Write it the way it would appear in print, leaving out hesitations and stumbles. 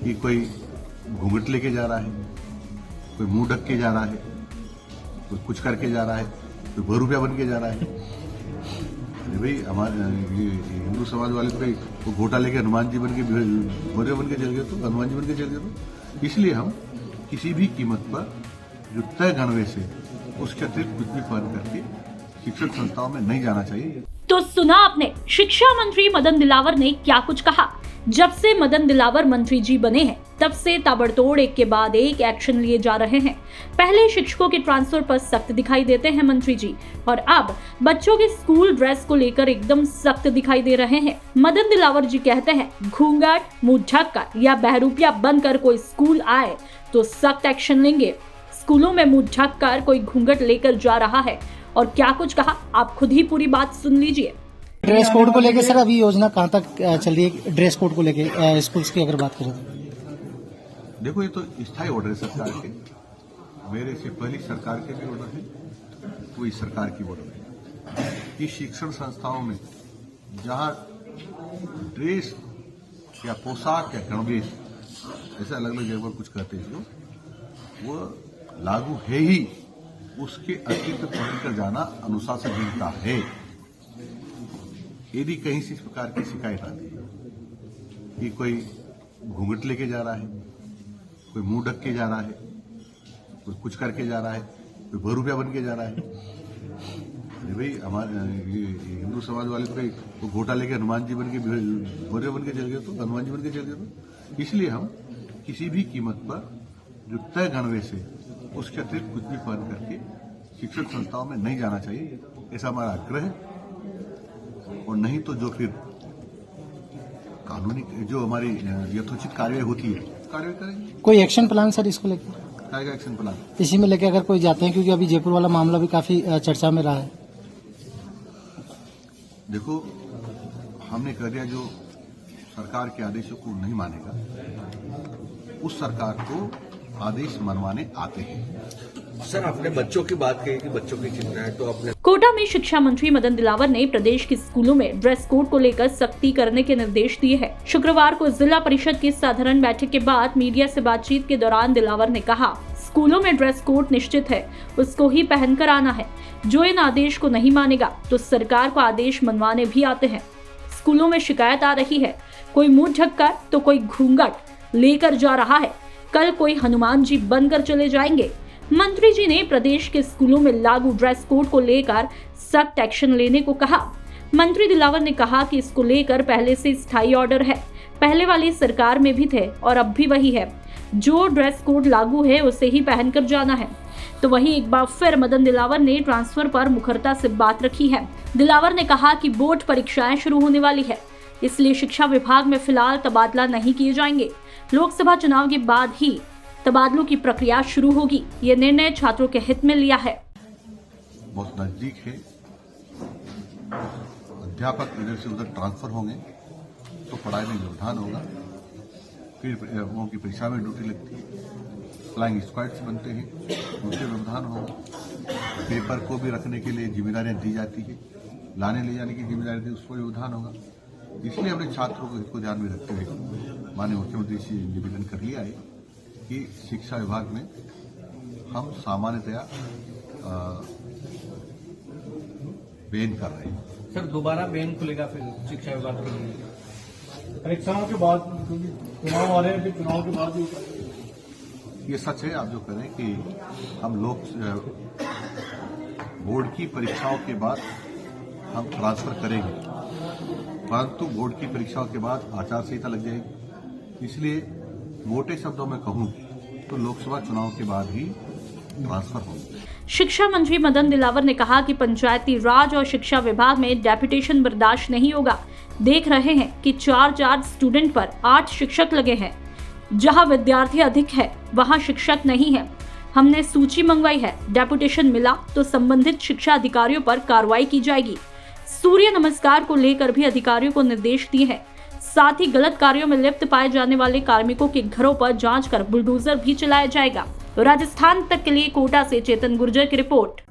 कि कोई घूंघट लेके जा रहा है, कोई मुंह ढक के जा रहा है, कोई कुछ करके जा रहा है, कोई बहुरूपिया बन के जा रहा है। अरे भाई हमारे हिंदू समाज वाले तो घोटा लेके हनुमान जी बन के मौर्य बन के चल गए, तो हनुमान जी बन के चल गए। तो इसलिए हम किसी भी कीमत पर जो तय गणवे से उसके अतिरिक्त कुछ भी पहन करके शिक्षण संस्थाओं में नहीं जाना चाहिए। तो सुना आपने शिक्षा मंत्री मदन दिलावर ने क्या कुछ कहा। जब से मदन दिलावर मंत्री जी बने हैं तब से ताबड़तोड़ एक के बाद एक एक्शन लिए जा रहे हैं। पहले शिक्षकों के ट्रांसफर पर सख्त दिखाई देते हैं मंत्री जी, और अब बच्चों की स्कूल ड्रेस को लेकर एकदम सख्त दिखाई दे रहे हैं। मदन दिलावर जी कहते हैं घूंघट, मुंह ढककर या बहरूपिया बनकर कोई स्कूल आए तो सख्त एक्शन लेंगे। स्कूलों में मुंह ढककर कोई घूंघट लेकर जा रहा है, और क्या कुछ कहा आप खुद ही पूरी बात सुन लीजिए। ड्रेस कोड को लेके सर अभी योजना कहाँ तक चल रही है? ड्रेस कोड को लेके स्कूल्स की अगर बात करें तो देखो, ये तो स्थायी ऑर्डर है सरकार के, मेरे से पहली सरकार के भी ऑर्डर है, तो इस सरकार की ऑर्डर है कि शिक्षण संस्थाओं में जहां ड्रेस या पोशाक या गणवेश ऐसे अलग अलग जगह पर कुछ कहते हैं जो वो लागू है ही, उसके अतिरिक्त पहनकर जाना अनुशासनहीनता है। यदि कहीं से इस प्रकार की शिकायत आती है कि कोई घूंघट लेके जा रहा है, कोई मुंह ढक के जा रहा है, कोई कुछ करके जा रहा है, कोई बहुरूपिया बन के जा रहा है। अरे भाई हमारे हिंदू समाज वाले तो घोटा लेके हनुमान जी बन के मौर्य बन के चल गए, तो हनुमान जी बन के चल गए। तो इसलिए हम किसी भी कीमत पर जो तय गणवे से उसके अतिरिक्त कुछ भी पहन करके शिक्षण संस्थाओं में नहीं जाना चाहिए, ऐसा हमारा आग्रह है। और नहीं तो जो फिर कानूनी जो हमारी यथोचित कार्रवाई होती है कार्रवाई करेंगे। कोई एक्शन प्लान सर इसको लेकर? क्या एक्शन प्लान इसी में लेके अगर कोई जाते हैं, क्योंकि अभी जयपुर वाला मामला भी काफी चर्चा में रहा है। देखो, हमने कह दिया जो सरकार के आदेशों को नहीं मानेगा उस सरकार को आदेश मनवाने आते हैं। सर, आपने बच्चों की बात कही कि बच्चों की चिंता है, तो आपने कोटा में शिक्षा मंत्री मदन दिलावर ने प्रदेश के स्कूलों में ड्रेस कोड को लेकर सख्ती करने के निर्देश दिए हैं। शुक्रवार को जिला परिषद की साधारण बैठक के बाद मीडिया से बातचीत के दौरान दिलावर ने कहा, स्कूलों में ड्रेस कोड निश्चित है, उसको ही पहनकर आना है। जो इन आदेश को नहीं मानेगा तो सरकार को आदेश मनवाने भी आते हैं। स्कूलों में शिकायत आ रही है, कोई मुंह ढककर तो कोई घूंघट लेकर जा रहा है, कल कोई हनुमान जी बनकर चले जाएंगे। मंत्री जी ने प्रदेश के स्कूलों में लागू ड्रेस कोड को लेकर सख्त एक्शन लेने को कहा। मंत्री दिलावर ने कहा कि इसको लेकर पहले से स्थायी ऑर्डर है, पहले वाली सरकार में भी थे और अब भी वही है। जो ड्रेस कोड लागू है उसे ही पहनकर जाना है। तो वहीं एक बार फिर मदन दिलावर ने ट्रांसफर पर मुखरता से बात रखी है। दिलावर ने कहा कि बोर्ड परीक्षाएं शुरू होने वाली है, इसलिए शिक्षा विभाग में फिलहाल तबादला नहीं किए जाएंगे। लोकसभा चुनाव के बाद ही तबादलों की प्रक्रिया शुरू होगी। ये निर्णय छात्रों के हित में लिया है। बहुत नजदीक है, अध्यापक इधर से उधर ट्रांसफर होंगे तो पढ़ाई में व्यवधान होगा, फिर उनकी की परीक्षा में ड्यूटी लगती है, फ्लाइंग स्क्वाड्स बनते हैं, उनसे व्यवधान होगा। पेपर को भी रखने के लिए जिम्मेदारियां दी जाती है, लाने ले जाने की जिम्मेदारी दी, उसको व्यवधान होगा। इसलिए हमने छात्रों को इसको ध्यान में रखते हुए माननीय मुख्यमंत्री से निवेदन कर लिया है कि शिक्षा विभाग में हम सामान्यतया बैन कर रहे हैं। सर, दोबारा बैन खुलेगा फिर शिक्षा विभाग के लिए परीक्षाओं के बाद, चुनाव आ रहे हैं, चुनाव के बाद भी ये सच है, आप जो करें कि हम लोग बोर्ड की परीक्षाओं के बाद हम ट्रांसफर करेंगे, परंतु बोर्ड की परीक्षाओं के बाद आचार संहिता लग जाएगी। इसलिए मोटे शब्दों में कहूं तो लोकसभा चुनाव के बाद ही ट्रांसफर होंगे। शिक्षा मंत्री मदन दिलावर ने कहा कि पंचायती राज और शिक्षा विभाग में डेपुटेशन बर्दाश्त नहीं होगा। देख रहे हैं कि 4 स्टूडेंट पर 8 शिक्षक लगे हैं। जहां विद्यार्थी अधिक है वहां शिक्षक नहीं है। हमने सूची मंगवाई है, डेपुटेशन मिला तो संबंधित शिक्षा अधिकारियों पर कार्रवाई की जाएगी। सूर्य नमस्कार को लेकर भी अधिकारियों को निर्देश दिए हैं। साथ ही गलत कार्यों में लिप्त पाए जाने वाले कार्मिकों के घरों पर जांच कर बुलडोजर भी चलाया जाएगा। राजस्थान तक के लिए कोटा से चेतन गुर्जर की रिपोर्ट।